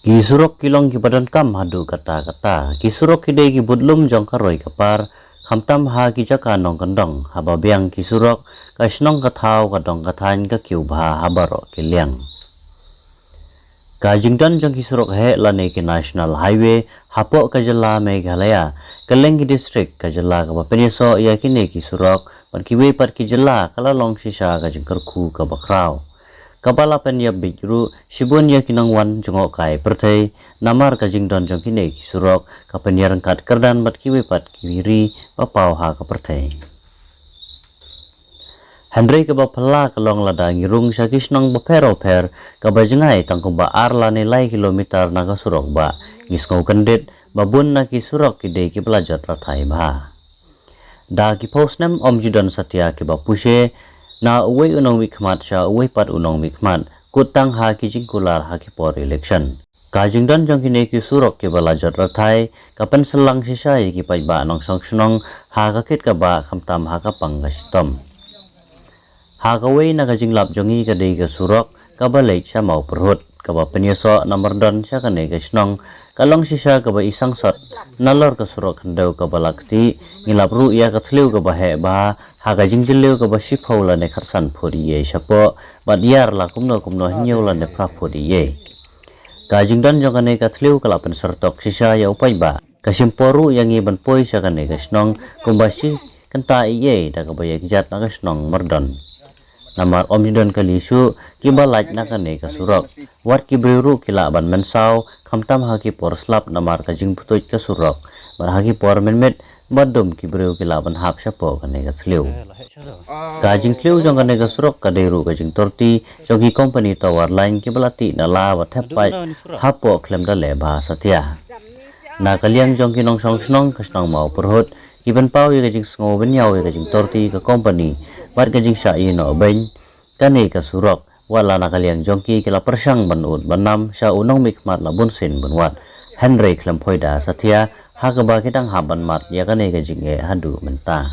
Kisurok kilong kibadan kam hadu kata-kata. Kisurok kidai ki budlum jong karoi kapar. Kamtam ha ki jaka nong kendong. Haba biang kisurok kasnong katau kadong katan ka kiubha habaro kiliang. Kajingdan jong kisurok he lane ki National Highway hapo kajala Meghalaya. Kaleng ki district kajala kaba penyeso ya kini kisurok pan kiwe pat kijala kala long sisa kajing kerku kabakrau. Kapala penya bijru sibun ya kinangwan jengok kai pertai namar kajing don jong kine kisurok kapenya rengkat kerdan bat kiwe pat kiwiri papau ha ka pertai. Henry kaba pala kalong lada ngirung syakis nong bapero per kaba jengai tangkum ba arla nilai kilometer naga surok ba ngisngau kendit babun na kisurok kide ki pelajar ratai ba. Da ki posnem om judan satya ki ba pushe na uwe unong wikmat sya uwe pat unong wikmat kutang ha ki jingkular ha ki por election. Kajing dan jong kine ki surok ki balajat rathai kapan selang sisai ki pai ba nong song sunong ha ka kit ka ba khamtam ha ka pang ka sitom. Ha ka we na kajing lap jongi ka dei ka surok ka ba lek sya mau perhut ka ba penyeso nomor don sya ka ne ka snong kalong sisa ka ba isang sot nalor ka surok hendau ka ba lakti ngilap ru ya ka thliu ka ba he ba haga jingjileu ka ba sipho la ne kharsan phori ye sapo badiar la kumno hinyau la ne pra phori ye ka jingdan jong ne ka thliu ka lapen sertok sisa ya upai ba kasim poru yang i ban poi sa ka ne ka snong kumbasi kenta ye da ka ba ye jat na ka snong merdon namar omjidon kalisu ki ba laj na ka ne ka surok wat ki breru kila ban mensau khamtam ha ki por slap namar ka jing putoi ka surok bar ha ki por menmet badum ki breru kila ban hak sapo ka ne ka thliu kajing thliu jong ka ne ka surok ka deru ka jing torti jogi company tower line ki balati na la wa thepai hapo klem da le ba satya na kaliang jong ki nong song snong ka snong mau perhut ki ban pau ye ka jing sngo ben yaw ye ka jing torti ka company bar ka jing sha ino ben ka ne ka surok wala na kaliang jong ki kila persang ban ut banam sha unong mikmat la bun sin ban wat Henry klem phoida satya ha ka ba kitang haban mat ya ka ne ka jing e hadu menta.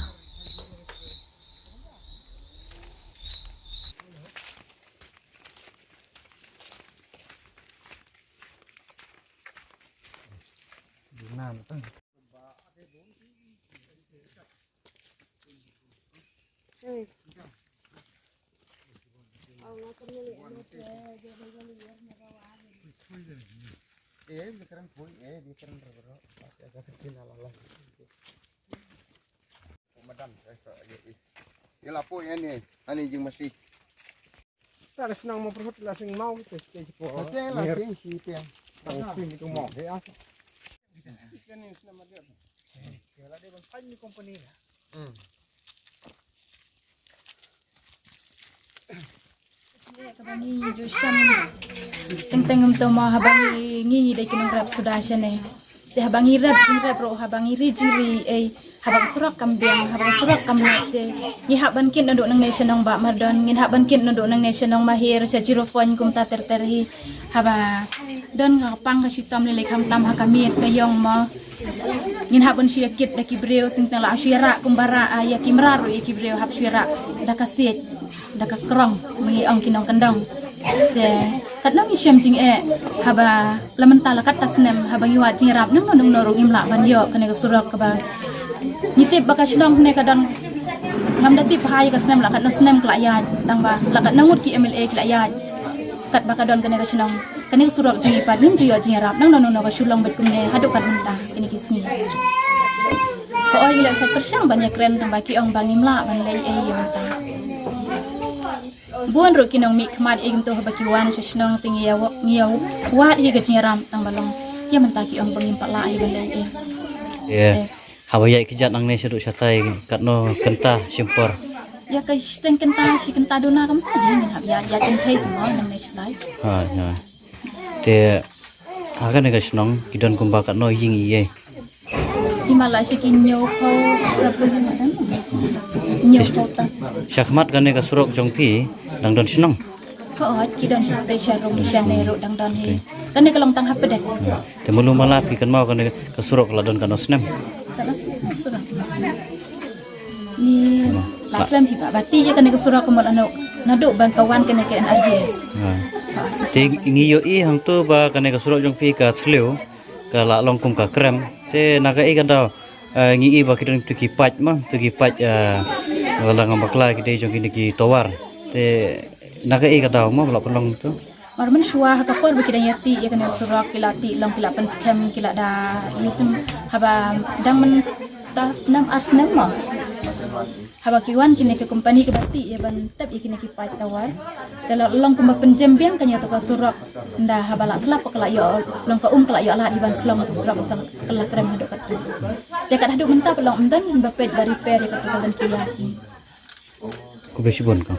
Ani jeng masih. Tak senang memperhut lasing mau itu stage po. Oke lasing si piang. Lasing itu mau ya. Ikan ni selama dia. Kalau dia bang fine company ya. Kabangi Josham teng-teng untuk mau habangi ngi dai kinong rap sudah sene. Te habangi rap jing rap ro habangi ri jing ri habang surak kambing habang surak kamlate ngi haban kin nduk nang nasionong ba mardon ngin haban kin nduk nang nasionong mahir sa 0 point kum ta terhi haba don ngapang ka sitam lele kam tam hakamiet kayong ma ngin haban sia kit da kibreu tentang la asyira kumbara ya kimraru ya kibreu hab syira da kasit da ka krong mengi ong kinong kendong de katnong isyam jing haba lamentala katasnem habang iwa jing rap nang norong imla ban yo kane ka surak ka ba nitip bakas dong ne kadang ngam datip hai ka snem lakat no snem klayat tangba lakat nangut ki MLA klayat kat bakadon kane ka sinong kane surok jingi pat nim jiyo jingi rap nang no ka sulong bet kumne hadu kat mentah kini kisni ko oi la sa persang banyak keren tangba ki ong bangim la ban lei yo mentah buan ro kinong mi kmat ing to habaki wan sa sinong tingi ya ngiyaw wat hi ka jingi ram tangba long ya mentah ki ong bangim pat la ban lei Hawaya kijat nang ne seduk satai katno kenta simpor. Ya kai steng kenta si kenta dona kam tadi min hab ya jen thai tu nang ne stai. Ha ya. Te aga ne kasnong kidon kumba katno ying iye. Himalaya si kinyo ko rapu ni madan. Nyo ko ta. Syakmat kan ne kasurok jongpi dang don snong. Ko at kidon stai sharong shanero dang don he. Kan ne kalong tang hap pedek. Te mulu malapi kan mau kan ne kasurok ladon kan osnem. Ni laslam hiba bati ya kan ke surah kemal ano naduk bang kawan kena ke NRJS. Te ngiyo i hang tu ba kane ka surok jong pi ka thleu ka la long kum ka krem te naga i ka daw ngi i ba kidang tu ki pach ma tu ki pach wala ngam bakla ki de jong ki towar te naga i ka daw ma la long tu Mar man shua ha kapor bikida yati ya kena surak kilati long kila pan scam kila da yutum haba dang man ta senam arsenam ma haba kiwan kini ke company ke bati ya ban tab ikini ki pai tawar kalau long kuma penjem biang kanya to surak nda haba la selap kala yo long ka kala yo ala iban klong to surak pasal kala krem hadu katu ya kad hadu mentap long emdan bapet bari repair ya katu kalan kila ku besibon ka